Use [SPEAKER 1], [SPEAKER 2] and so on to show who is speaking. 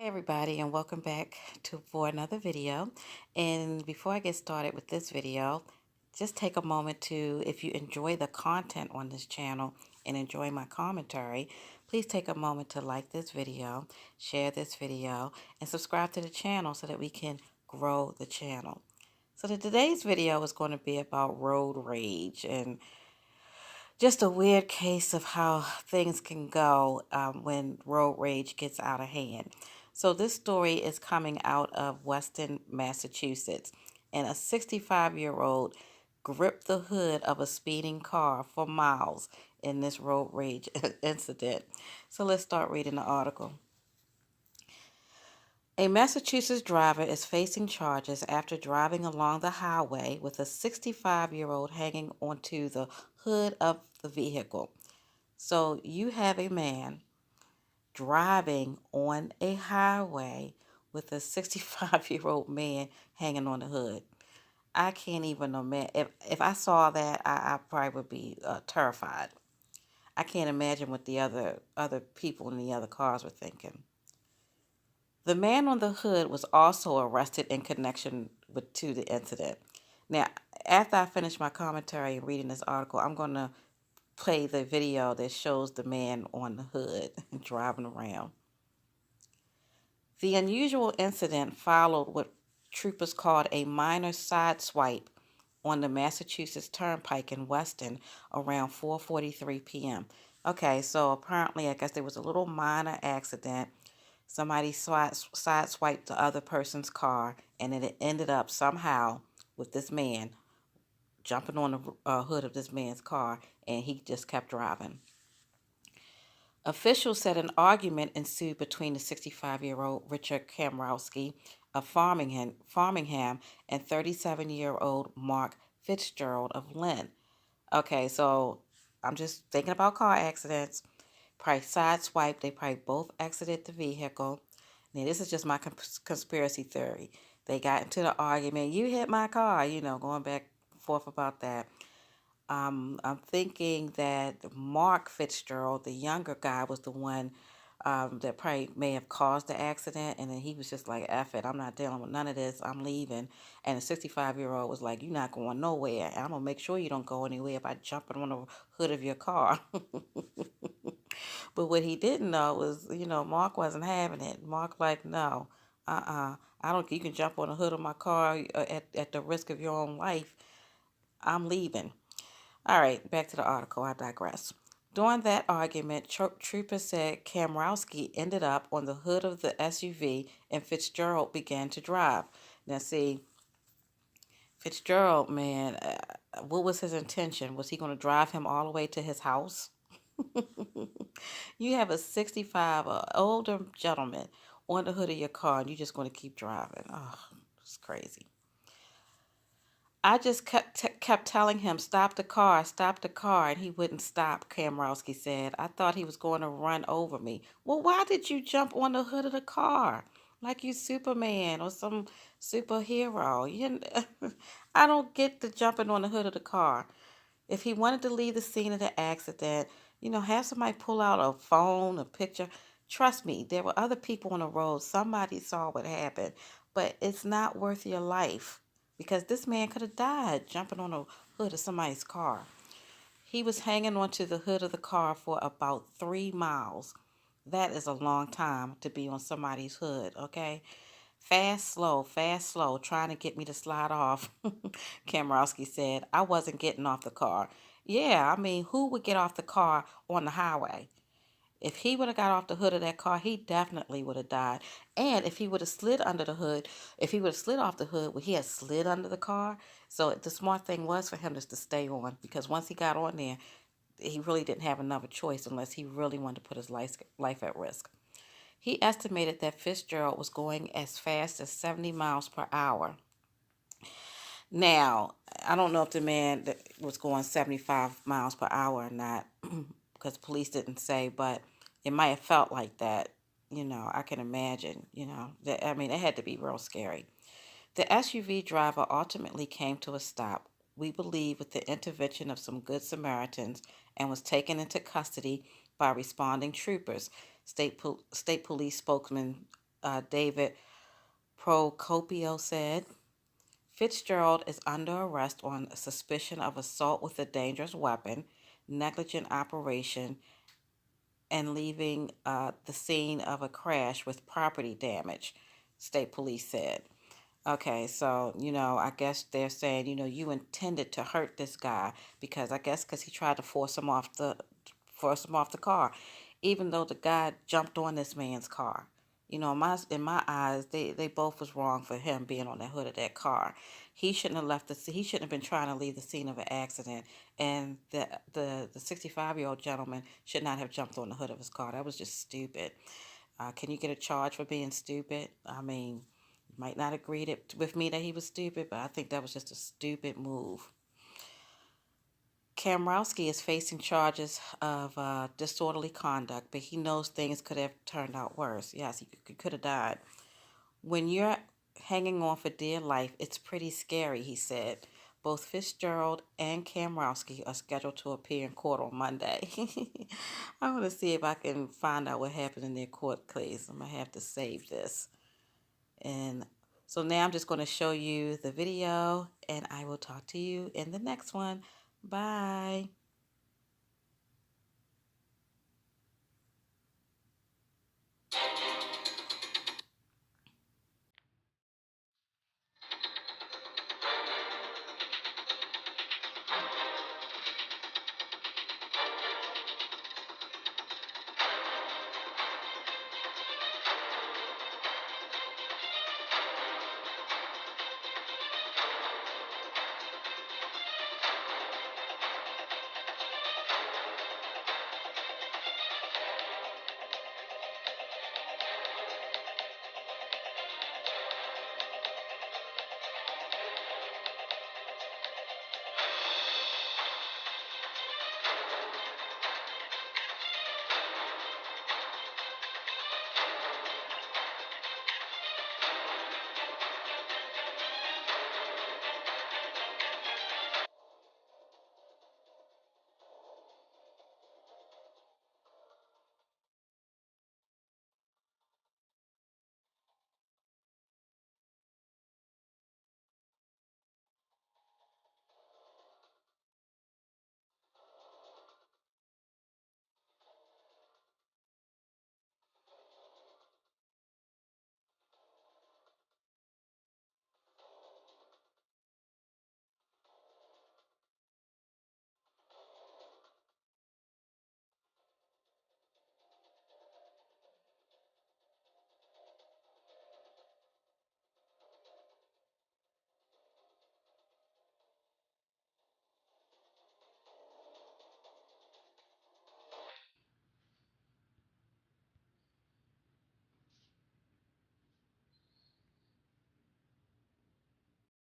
[SPEAKER 1] Everybody, and welcome back for another video. And before I get started with this video, just take a moment to, if you enjoy the content on this channel and enjoy my commentary, please take a moment to like this video, share this video, and subscribe to the channel so that we can grow the channel. So today's video is going to be about road rage and just a weird case of how things can go when road rage gets out of hand. So this story is coming out of Weston, Massachusetts, and a 65-year-old gripped the hood of a speeding car for miles in this road rage incident. So let's start reading the article. A Massachusetts driver is facing charges after driving along the highway with a 65-year-old hanging onto the hood of the vehicle. So you have a man driving on a highway with a 65-year-old man hanging on the hood. I can't even imagine. If I saw that, I probably would be terrified. I can't imagine what the other people in the other cars were thinking. The man on the hood was also arrested in connection to the incident. Now, after I finish my commentary and reading this article, I'm going to play the video that shows the man on the hood driving around. The unusual incident followed what troopers called a minor sideswipe on the Massachusetts Turnpike in Weston around 4:43 p.m. Okay, so apparently, I guess there was a little minor accident. Somebody sideswiped the other person's car, and it ended up somehow with this man jumping on the hood of this man's car, and he just kept driving. Officials said an argument ensued between the 65-year-old Richard Kamrowski of Farmingham and 37-year-old Mark Fitzgerald of Lynn. Okay, so I'm just thinking about car accidents. Probably sideswiped. They probably both exited the vehicle. Now, this is just my conspiracy theory. They got into the argument. You hit my car, going back and forth about that. I'm thinking that Mark Fitzgerald, the younger guy, was the one that probably may have caused the accident. And then he was just like, F it, I'm not dealing with none of this. I'm leaving. And the 65-year-old was like, you're not going nowhere. And I'm going to make sure you don't go anywhere by jumping on the hood of your car. But what he didn't know was, Mark wasn't having it. Mark like, no, I don't, you can jump on the hood of my car at the risk of your own life. I'm leaving. All right, back to the article. I digress. During that argument, troopers said Kamrowski ended up on the hood of the SUV and Fitzgerald began to drive. Now, see, Fitzgerald, man, what was his intention? Was he going to drive him all the way to his house? You have a 65, older gentleman on the hood of your car, and you're just going to keep driving. Oh, it's crazy. I just kept telling him, stop the car, and he wouldn't stop, Kamrowski said. I thought he was going to run over me. Well, why did you jump on the hood of the car? Like you Superman or some superhero. I don't get the jumping on the hood of the car. If he wanted to leave the scene of the accident, have somebody pull out a phone, a picture. Trust me, there were other people on the road. Somebody saw what happened, but it's not worth your life because this man could have died jumping on the hood of somebody's car. He was hanging onto the hood of the car for about 3 miles. That is a long time to be on somebody's hood, okay? Fast, slow, trying to get me to slide off, Kamrowski said. I wasn't getting off the car. Yeah, I mean, who would get off the car on the highway? If he would have got off the hood of that car, he definitely would have died. And if he would have slid under the hood, if he would have slid off the hood, would he have slid under the car? So the smart thing was for him just to stay on, because once he got on there, he really didn't have another choice unless he really wanted to put his life at risk. He estimated that Fitzgerald was going as fast as 70 miles per hour. Now, I don't know if the man that was going 75 miles per hour or not, because police didn't say, but it might have felt like that. I can imagine, I mean, it had to be real scary. The SUV driver ultimately came to a stop, we believe, with the intervention of some good Samaritans, and was taken into custody by responding troopers, state police spokesman David Procopio said. Fitzgerald is under arrest on suspicion of assault with a dangerous weapon, negligent operation, and leaving the scene of a crash with property damage, state police said. Okay, so, I guess they're saying, you intended to hurt this guy because I guess because he tried to force him off the car, even though the guy jumped on this man's car. In my eyes, they both was wrong for him being on the hood of that car. He shouldn't have left he shouldn't have been trying to leave the scene of an accident, and the 65-year-old gentleman should not have jumped on the hood of his car. That was just stupid. Can you get a charge for being stupid? I mean, you might not agree with me that he was stupid, but I think that was just a stupid move. Kamrowski is facing charges of disorderly conduct, but he knows things could have turned out worse. Yes, he could have died. When you're hanging on for dear life, it's pretty scary, he said. Both Fitzgerald and Kamrowski are scheduled to appear in court on Monday. I want to see if I can find out what happened in their court case. I'm going to have to save this. And so now I'm just going to show you the video, and I will talk to you in the next one. Bye.